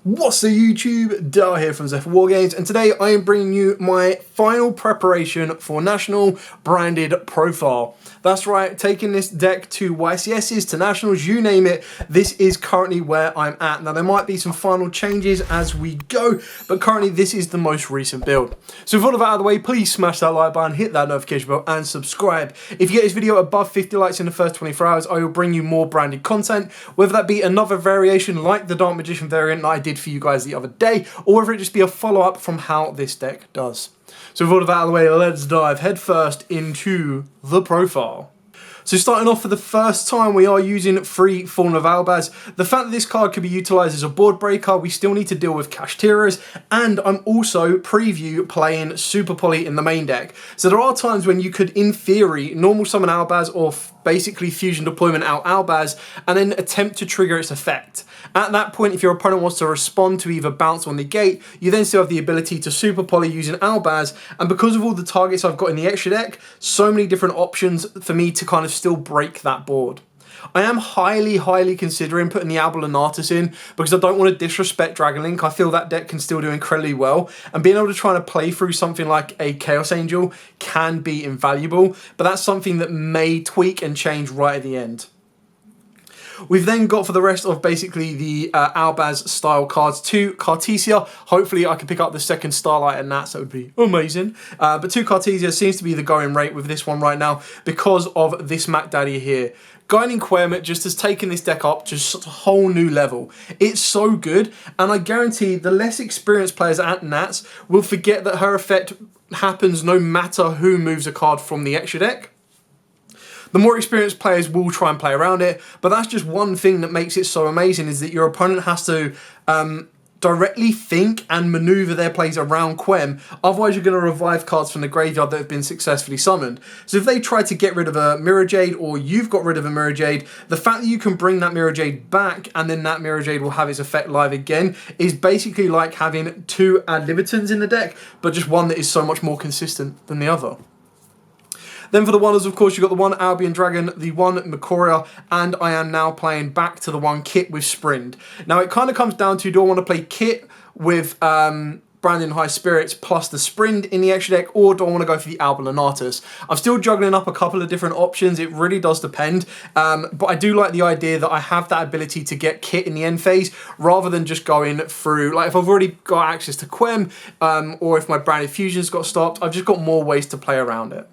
What's the YouTube? Dale here from Zephyr Wargames, and today I am bringing you my final preparation for National Branded Profile. That's right, taking this deck to YCSs, to Nationals, you name it, this is currently where I'm at. Now there might be some final changes as we go, but currently this is the most recent build. So with all of that out of the way, please smash that like button, hit that notification bell and subscribe. If you get this video above 50 likes in the first 24 hours, I will bring you more branded content, whether that be another variation like the Dark Magician variant that I did for you guys the other day, or whether it just be a follow-up from how this deck does. So with all of that out of the way, let's dive headfirst into the profile. So starting off for the first time, we are using Free Fallen of Albaz. The fact that this card could be utilised as a board breaker, we still need to deal with Kashtiras, and I'm also preview playing Super Poly in the main deck. So there are times when you could, in theory, normal summon Albaz or basically fusion deployment out Albaz and then attempt to trigger its effect. At that point, if your opponent wants to respond to either bounce or negate, you then still have the ability to Super Poly using Albaz, and because of all the targets I've got in the extra deck, so many different options for me to kind of still break that board. I am highly considering putting the Albulanatus in because I don't want to disrespect Dragon Link. I feel that deck can still do incredibly well, and being able to try and play through something like a Chaos Angel can be invaluable, but that's something that may tweak and change right at the end. We've then got, for the rest of basically the Albaz style cards, 2 Cartesia. Hopefully I can pick up the second Starlight and that, so it would be amazing. But 2 Cartesia seems to be the going rate with this one right now because of this Mac Daddy here. Guiding Quermit just has taken this deck up to such a whole new level. It's so good, and I guarantee the less experienced players at Nats will forget that her effect happens no matter who moves a card from the extra deck. The more experienced players will try and play around it, but that's just one thing that makes it so amazing, is that your opponent has to directly think and maneuver their plays around Quem, otherwise you're going to revive cards from the graveyard that have been successfully summoned. So if they try to get rid of a Mirror Jade, or you've got rid of a Mirror Jade, the fact that you can bring that Mirror Jade back and then that Mirror Jade will have its effect live again is basically like having 2 Ad Libitans in the deck, but just one that is so much more consistent than the other. Then for the wonders, of course, you've got the 1 Albion Dragon, the 1 Makoria, and I am now playing back to the 1 Kit with Sprind. Now, it kind of comes down to, do I want to play Kit with Branding High Spirits plus the Sprind in the extra deck, or do I want to go for the Albulanatus? I'm still juggling up a couple of different options. It really does depend, but I do like the idea that I have that ability to get Kit in the end phase, rather than just going through, like if I've already got access to Quem, or if my Branded Fusion's got stopped, I've just got more ways to play around it.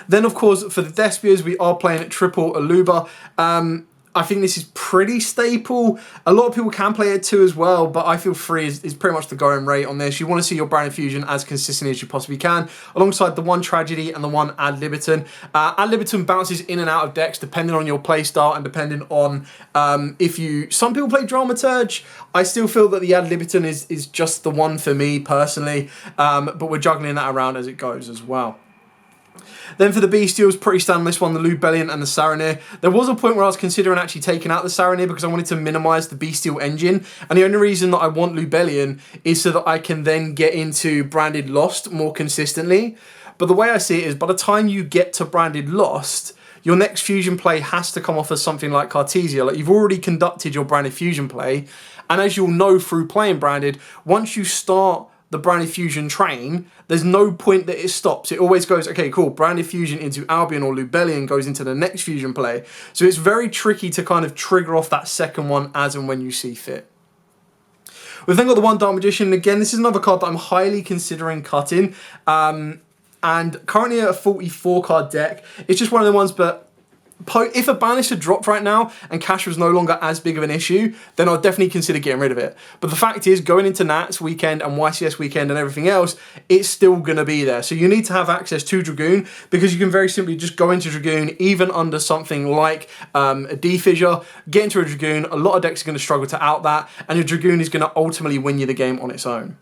Then, of course, for the Despias, we are playing triple Aluba. I think this is pretty staple. A lot of people can play it too as well, but I feel 3 is pretty much the going rate on this. You want to see your Branded Fusion as consistently as you possibly can, alongside the 1 Tragedy and the 1 Ad Libitum. Ad Libitum bounces in and out of decks depending on your playstyle and depending on some people play Dramaturge. I still feel that the Ad Libitum is just the one for me personally, but we're juggling that around as it goes as well. Then for the Bestials, pretty standard this one, the Lubellion and the Saronir. There was a point where I was considering actually taking out the Saronir because I wanted to minimise the Bestial engine, and the only reason that I want Lubellion is so that I can then get into Branded Lost more consistently. But the way I see it is, by the time you get to Branded Lost, your next fusion play has to come off as something like Cartesia. Like, you've already conducted your Branded Fusion play, and as you'll know through playing Branded, once you start the Branded Fusion train, there's no point that it stops. It always goes, okay, cool, Branded Fusion into Albion or Lubellion goes into the next fusion play. So it's very tricky to kind of trigger off that second one as and when you see fit. We've then got the 1 Dark Magician. Again, this is another card that I'm highly considering cutting. And currently a 44 card deck. It's just one of the ones, but if a Banisher dropped right now and cash was no longer as big of an issue, then I'd definitely consider getting rid of it. But the fact is, going into Nats weekend and YCS weekend and everything else, it's still going to be there. So you need to have access to Dragoon, because you can very simply just go into Dragoon, even under something like a D-Fissure, get into a Dragoon. A lot of decks are going to struggle to out that, and your Dragoon is going to ultimately win you the game on its own.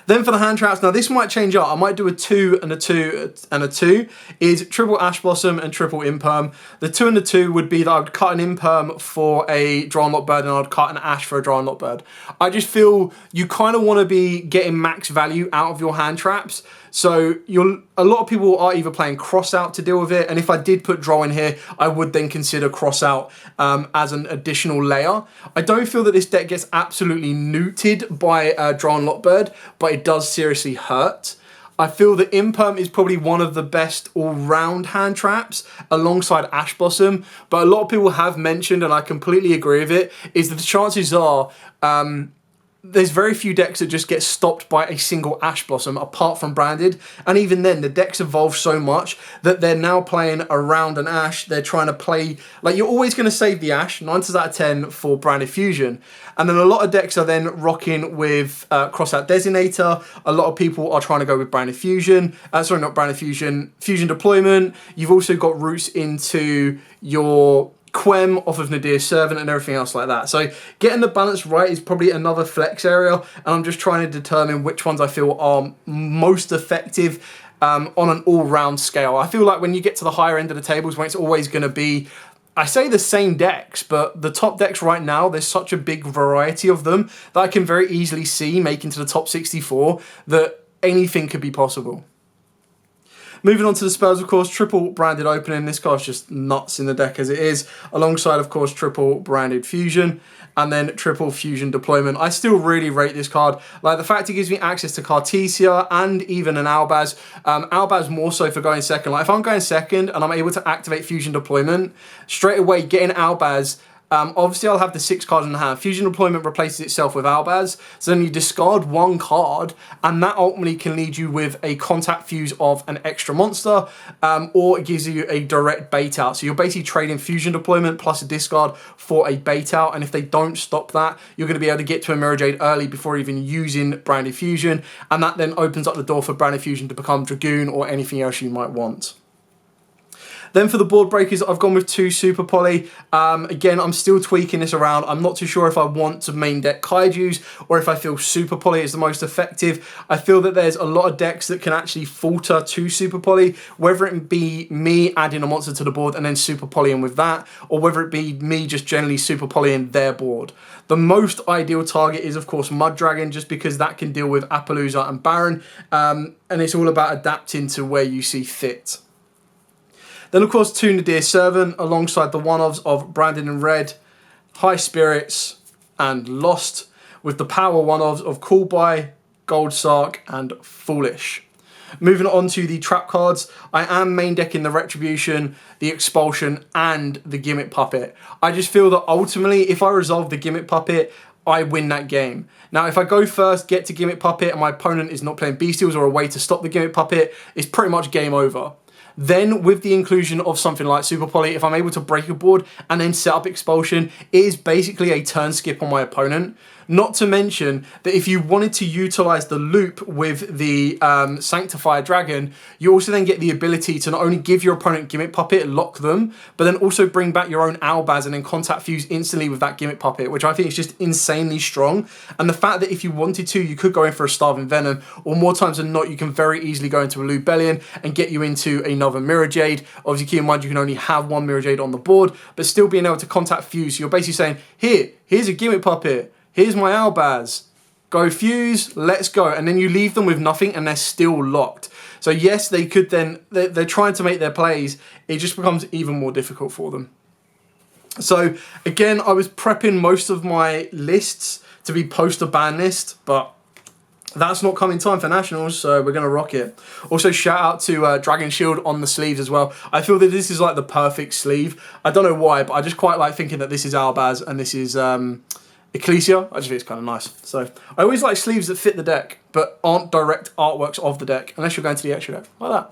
Then for the hand traps, now this might change up. I might do a 2 and a 2 and a 2. Is triple Ash Blossom and triple Imperm. The 2 and the 2 would be that I would cut an Imperm for a Draw Unlock Bird and I'd cut an Ash for a Draw Unlock Bird. I just feel you kind of want to be getting max value out of your hand traps. So a lot of people are either playing Cross Out to deal with it, and if I did put Draw in here, I would then consider Cross Out as an additional layer. I don't feel that this deck gets absolutely neutered by Draw Unlock Bird, but it does seriously hurt. I feel that Imperm is probably one of the best all-round hand traps alongside Ash Blossom, but a lot of people have mentioned, and I completely agree with it, is that the chances are there's very few decks that just get stopped by a single Ash Blossom apart from Branded, and even then the decks evolve so much that they're now playing around an Ash. They're trying to play, like, you're always going to save the Ash 9 times out of 10 for Branded Fusion, and then a lot of decks are then rocking with Cross Out Designator. A lot of people are trying to go with Branded Fusion, sorry, not Branded Fusion, Fusion Deployment. You've also got routes into your Quem off of Nadir's Servant and everything else like that. So getting the balance right is probably another flex area, and I'm just trying to determine which ones I feel are most effective on an all-round scale. I feel like when you get to the higher end of the tables, when it's always going to be, I say the same decks, but the top decks right now, there's such a big variety of them that I can very easily see making to the top 64 that anything could be possible. Moving on to the spells, of course, triple Branded Opening. This card's just nuts in the deck as it is, alongside, of course, triple Branded Fusion, and then triple Fusion Deployment. I still really rate this card. Like, the fact it gives me access to Cartesia and even an Albaz. Albaz more so for going second. Like, if I'm going second and I'm able to activate Fusion Deployment, straight away getting Albaz, obviously I'll have the 6 cards in the hand. Fusion Deployment replaces itself with Albaz, so then you discard 1 card, and that ultimately can lead you with a contact fuse of an extra monster, or it gives you a direct bait out. So you're basically trading Fusion Deployment plus a discard for a bait out, and if they don't stop that, you're going to be able to get to a Mirror Jade early before even using Branded Fusion, and that then opens up the door for Branded Fusion to become Dragoon or anything else you might want. Then for the board breakers, I've gone with 2 Super Poly. Again, I'm still tweaking this around. I'm not too sure if I want to main deck Kaijus or if I feel Super Poly is the most effective. I feel that there's a lot of decks that can actually falter to Super Poly, whether it be me adding a monster to the board and then Super Polying with that, or whether it be me just generally Super Polying their board. The most ideal target is, of course, Mud Dragon, just because that can deal with Appaloosa and Baron, and it's all about adapting to where you see fit. Then, of course, 2 Nadir's Servant, alongside the one-ofs of Branded in Red, High Spirits, and Lost, with the power one-ofs of Call By, Gold Sark, and Foolish. Moving on to the trap cards, I am main decking the Retribution, the Expulsion, and the Gimmick Puppet. I just feel that ultimately, if I resolve the Gimmick Puppet, I win that game. Now, if I go first, get to Gimmick Puppet, and my opponent is not playing Bestials or a way to stop the Gimmick Puppet, it's pretty much game over. Then, with the inclusion of something like Super Poly, if I'm able to break a board and then set up Expulsion, it is basically a turn skip on my opponent. Not to mention that if you wanted to utilize the loop with the Sanctifier Dragon, you also then get the ability to not only give your opponent Gimmick Puppet, lock them, but then also bring back your own Albaz and then contact fuse instantly with that Gimmick Puppet, which I think is just insanely strong. And the fact that if you wanted to, you could go in for a Starving Venom, or more times than not, you can very easily go into a Lubellion and get you into another Mirror Jade. Obviously, keep in mind, you can only have 1 Mirror Jade on the board, but still being able to contact fuse. So you're basically saying, here's a Gimmick Puppet. Here's my Albaz. Go fuse, let's go. And then you leave them with nothing and they're still locked. So yes, they could then, they're trying to make their plays. It just becomes even more difficult for them. So again, I was prepping most of my lists to be poster ban list, but that's not come in time for Nationals, so we're going to rock it. Also, shout out to Dragon Shield on the sleeves as well. I feel that this is like the perfect sleeve. I don't know why, but I just quite like thinking that this is Albaz and this is Ecclesia. I just think it's kind of nice. So I always like sleeves that fit the deck, but aren't direct artworks of the deck, unless you're going to the extra deck, like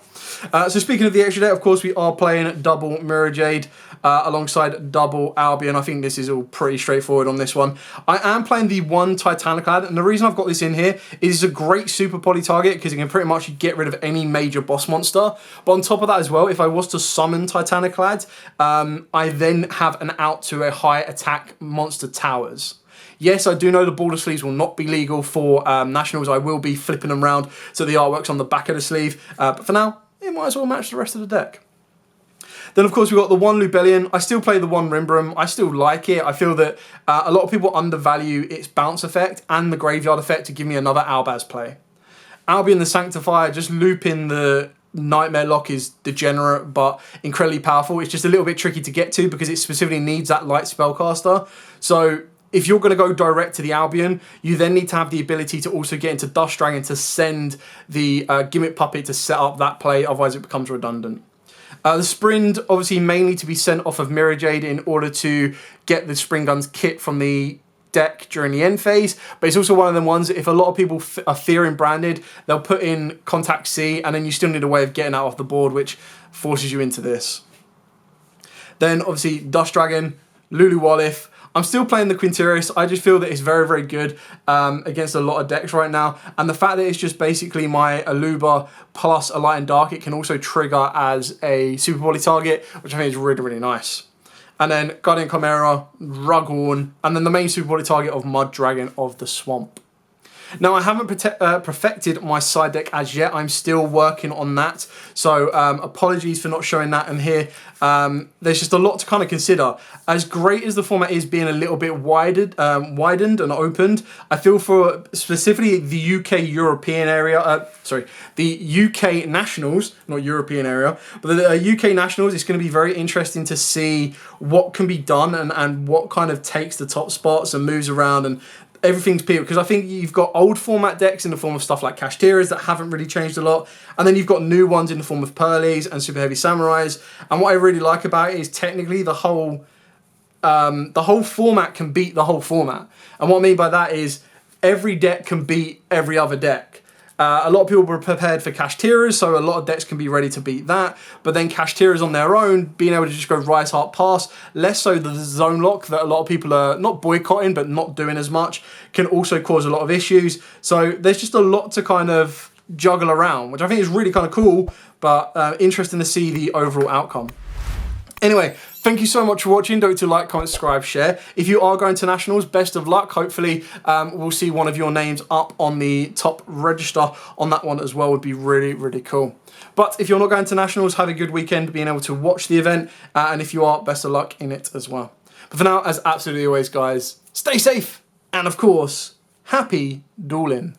that. So speaking of the extra deck, of course, we are playing double Mirror Jade alongside double Albion. I think this is all pretty straightforward on this one. I am playing the 1 Titaniclad, and the reason I've got this in here is it's a great Super Poly target because it can pretty much get rid of any major boss monster. But on top of that as well, if I was to summon Titaniclad, I then have an out to a high attack monster towers. Yes, I do know the border sleeves will not be legal for Nationals. I will be flipping them around so the artwork's on the back of the sleeve. But for now, it might as well match the rest of the deck. Then, of course, we've got the one Lubellion. I still play the one Rimbram. I still like it. I feel that a lot of people undervalue its bounce effect and the graveyard effect to give me another Albaz play. Albion the Sanctifier, just looping the Nightmare Lock is degenerate but incredibly powerful. It's just a little bit tricky to get to because it specifically needs that light spellcaster. So if you're going to go direct to the Albion, you then need to have the ability to also get into Dust Dragon to send the Gimmick Puppet to set up that play, otherwise it becomes redundant. The Sprind, obviously mainly to be sent off of Mirror Jade in order to get the Spring Guns kit from the deck during the end phase, but it's also one of them ones that if a lot of people are fearing branded, they'll put in Contact C, and then you still need a way of getting out off the board, which forces you into this. Then obviously Dust Dragon, Lulu Wallif. I'm still playing the Quinterius. I just feel that it's very, very good against a lot of decks right now. And the fact that it's just basically my Aluba plus a Light and Dark, it can also trigger as a Super Volley target, which I think is really, really nice. And then Guardian Chimera, Rughorn, and then the main Super Volley target of Mud Dragon of the Swamp. Now, I haven't perfected my side deck as yet. I'm still working on that. So apologies for not showing that in here. There's just a lot to kind of consider. As great as the format is being a little bit widened and opened, I feel for specifically the UK European area, the UK Nationals, not European area, but the UK Nationals, it's going to be very interesting to see what can be done and what kind of takes the top spots and moves around and everything's people, because I think you've got old format decks in the form of stuff like Kashtiras that haven't really changed a lot, and then you've got new ones in the form of Pearlies and Super Heavy Samurais. And what I really like about it is technically the whole format can beat the whole format. And what I mean by that is every deck can beat every other deck. A lot of people were prepared for Kashtiras, so a lot of decks can be ready to beat that. But then Kashtiras on their own, being able to just go Rise, Heart, Pass, less so the Zone Lock that a lot of people are not boycotting but not doing as much, can also cause a lot of issues. So there's just a lot to kind of juggle around, which I think is really kind of cool, but interesting to see the overall outcome. Anyway, thank you so much for watching. Don't forget to like, comment, subscribe, share. If you are going to Nationals, best of luck. Hopefully, we'll see one of your names up on the top register on that one as well. Would be really, really cool. But if you're not going to Nationals, have a good weekend being able to watch the event. And if you are, best of luck in it as well. But for now, as absolutely always, guys, stay safe. And of course, happy dueling.